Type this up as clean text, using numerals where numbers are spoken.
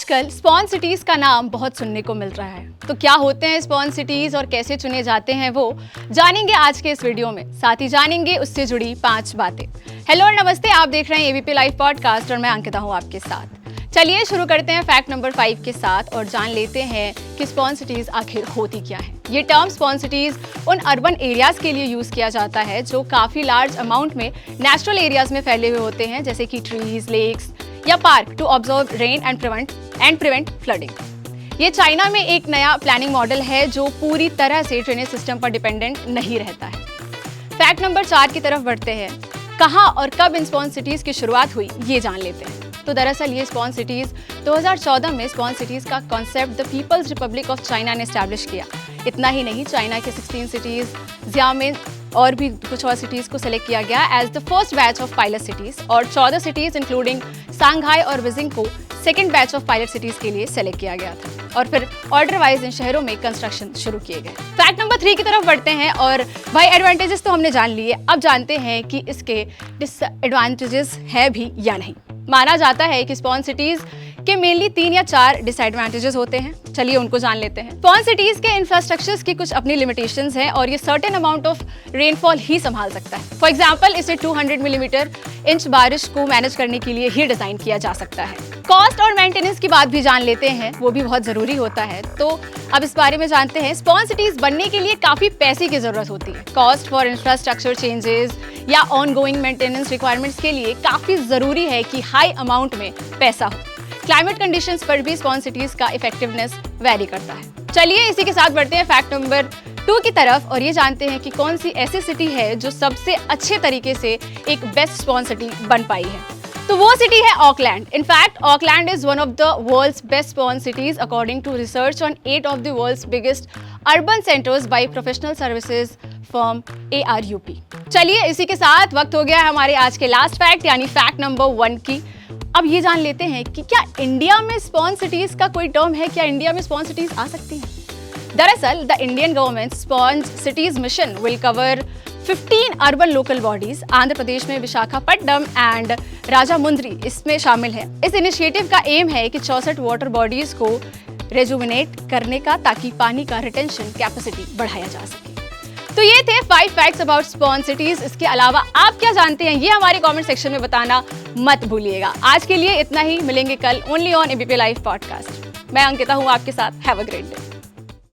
आजकल spawn cities का नाम बहुत सुनने को मिल रहा है, तो क्या होते हैं स्पॉन सिटीज और कैसे चुने जाते हैं वो जानेंगे आज के इस वीडियो में। साथ ही जानेंगे उससे जुड़ी 5 बातें। हेलो और नमस्ते, आप देख रहे हैं एबीपी लाइव पॉडकास्ट और मैं अंकिता हूँ आपके साथ। चलिए शुरू करते हैं फैक्ट नंबर 5 के साथ और जान लेते हैं कि स्पॉन सिटीज आखिर होती क्या है। ये टर्म स्पॉन सिटीज उन अर्बन एरियाज के लिए यूज किया जाता है जो काफी लार्ज अमाउंट में नेचुरल एरियाज में फैले हुए होते हैं, जैसे कि ट्रीज, लेक्स या park, to observe rain and prevent flooding. ये चाइना में एक नया प्लानिंग मॉडल है जो पूरी तरह से ड्रेनेज सिस्टम पर डिपेंडेंट नहीं रहता है। फैक्ट नंबर 4 की तरफ बढ़ते हैं। कहाँ और कब इन स्पॉन सिटीज की शुरुआत हुई ये जान लेते हैं। तो दरअसल ये स्पॉन सिटीज 2014 में स्पॉन सिटीज का concept the people's republic of China ने एस्टैब्लिश किया। इतना ही नहीं, चाइना के 16 सिटीज ज़ियामिन और भी कुछ और सिटीज को सिलेक्ट किया गया as the first batch of pilot cities और 14 सिटीज इंक्लूडिंग सांघाई और बीजिंग को second batch of pilot cities के लिए सेलेक्ट किया गया था और फिर ऑर्डर वाइज इन शहरों में कंस्ट्रक्शन शुरू किए गए। फैक्ट नंबर 3 की तरफ बढ़ते हैं और भाई एडवांटेजेस तो हमने जान लिए, अब जानते हैं कि इसके डिसएडवांटेजेस है भी या नहीं। माना जाता है कि स्पॉन सिटीज के मेनली 3 या 4 डिसएडवांटेजेस होते हैं। चलिए उनको जान लेते हैं। स्पॉन सिटीज के इंफ्रास्ट्रक्चर्स की कुछ अपनी लिमिटेशंस हैं और ये सर्टेन अमाउंट ऑफ रेनफॉल ही संभाल सकता है। फॉर एग्जांपल, इसे 200 मिलीमीटर इंच बारिश को मैनेज करने के लिए ही डिजाइन किया जा सकता है। कॉस्ट और मेंटेनेंस की बात भी जान लेते हैं, वो भी बहुत जरूरी होता है। तो अब इस बारे में जानते हैं। स्पॉन सिटीज बनने के लिए काफी पैसे की जरूरत होती है। कॉस्ट फॉर इंफ्रास्ट्रक्चर चेंजेस या ऑन गोइंग मेंटेनेंस रिक्वायरमेंट्स के लिए काफी जरूरी है कि हाई अमाउंट में पैसा हो। क्लाइमेट कंडीशंस पर भी स्पॉन सिटीज का इफेक्टिवनेस वेरी करता है। चलिए इसी के साथ बढ़ते हैं फैक्ट नंबर 2 की तरफ और ये जानते हैं कि कौन सी ऐसी सिटी है जो सबसे अच्छे तरीके से एक बेस्ट स्पॉन सिटी बन पाई है। तो वो सिटी है Auckland. In fact Auckland is one of the world's best sponge cities according to research on 8 of the world's biggest urban centres by professional services firm ARUP। चलिए इसी के साथ वक्त हो गया है हमारे आज के लास्ट फैक्ट यानी फैक्ट नंबर 1 की। अब ये जान लेते हैं कि क्या इंडिया में स्पॉन सिटीज का कोई टर्म है, क्या इंडिया में स्पॉन सिटीज आ सकती हैं? दरअसल द इंडियन गवर्नमेंट स्पॉन cities mission will cover 15 urban local bodies. Andhra Pradesh में विशाखापट्टनम एंड राजामुंद्री इसमें शामिल है। इस इनिशिएटिव का एम है कि 64 वाटर बॉडीज को रेजुविनेट करने का, ताकि पानी का रिटेंशन कैपेसिटी बढ़ाया जा सके। तो ये थे 5 फैक्ट्स अबाउट स्पॉन सिटीज। इसके अलावा आप क्या जानते हैं ये हमारे कमेंट सेक्शन में बताना मत भूलिएगा। आज के लिए इतना ही, मिलेंगे कल only on ABP live podcast. मैं अंकिता हूँ आपके साथ। Have a great day.